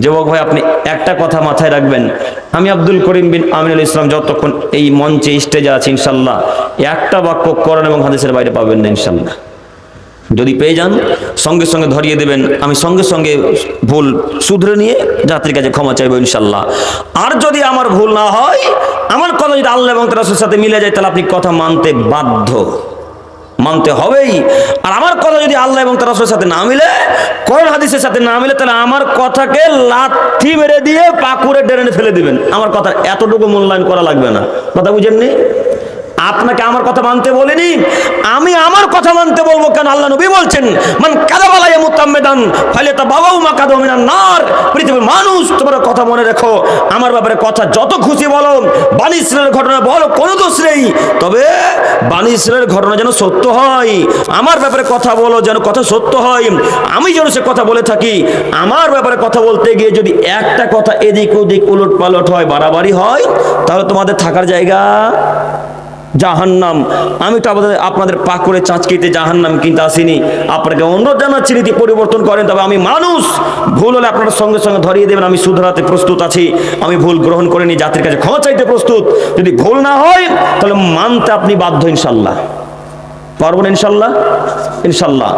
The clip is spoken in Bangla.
যুবক ভাই, আপনি একটা কথা মাথায় রাখবেন, আমি আব্দুল করিম বিন আমিনুল ইসলাম যতক্ষণ এই মঞ্চে স্টেজে আছি ইনশাল্লাহ একটা বাক্য কোরআন এবং হাদিসের বাইরে পাবেন না ইনশাল্লাহ। যদি পেয়ে যান সঙ্গে সঙ্গে ধরিয়ে দেবেন, আমি সঙ্গে সঙ্গে ভুল শুধরে নিয়ে যাত্রীর কাছে ক্ষমা চাইবো ইনশাল্লাহ। আর যদি আমার ভুল না হয়, আমার কথা যদি আল্লাহ এবং তার রাসূলের সাথে মিলে যায়, তাহলে আপনি কথা মানতে বাধ্য, মানতে হবেই। আর আমার কথা যদি আল্লাহ এবং তার রাসূলের সাথে না মিলে, কোরআন হাদিসের সাথে না মিলে, তাহলে আমার কথাকে লাথি মেরে দিয়ে পাকুড়ে ড্রেনে ফেলে দিবেন। আমার কথা এতটুকু মূল্যায়ন করা লাগবে না। কথা বুঝেননি? আপনাকে আমার কথা মানতে বলিনি, আমি আমার কথা মানতে বলবো। কেন? আল্লাহ নবী বলছেন, মান কাযাবা আলাইয়া মুতাআম্মিদান ফালিয়াতাবাওয়া মাকাদাহু মিনান নার। পৃথিবীর মানুষ, তোমার কথা মনে রেখো, আমার ব্যাপারে কথা যত খুশি বলো, বনী ইসরাইলের ঘটনা বলো, কোনো দোষ নেই, তবে বনী ইসরাইলের ঘটনা যেন সত্য হয়। আমার ব্যাপারে কথা বলো যেন কথা সত্য হয়, আমি যেন সে কথা বলে থাকি। আমার ব্যাপারে কথা বলতে গিয়ে যদি একটা কথা এদিক ওদিক উলট পালট হয়, বাড়াবাড়ি হয়, তাহলে তোমাদের থাকার জায়গা জাহান্নাম। আমি তো আপনাদের পাকুড়ে চাঁচকিতে জাহান্নাম কিনতে আসিনি। আপনাকে অনুরোধ জানাচ্ছি নীতি পরিবর্তন করেন। তবে আমি মানুষ, ভুল হলে আপনারা সঙ্গে সঙ্গে ধরিয়ে দেবেন, আমি শুধরাতে প্রস্তুত আছি। আমি ভুল গ্রহণ করে নিয়ে জাতির কাছে ক্ষমা চাইতে প্রস্তুত। যদি ভুল না হয় তাহলে মানতে আপনি বাধ্য ইনশাল্লাহ। পারবেন ইনশাল্লাহ? ইনশাল্লাহ।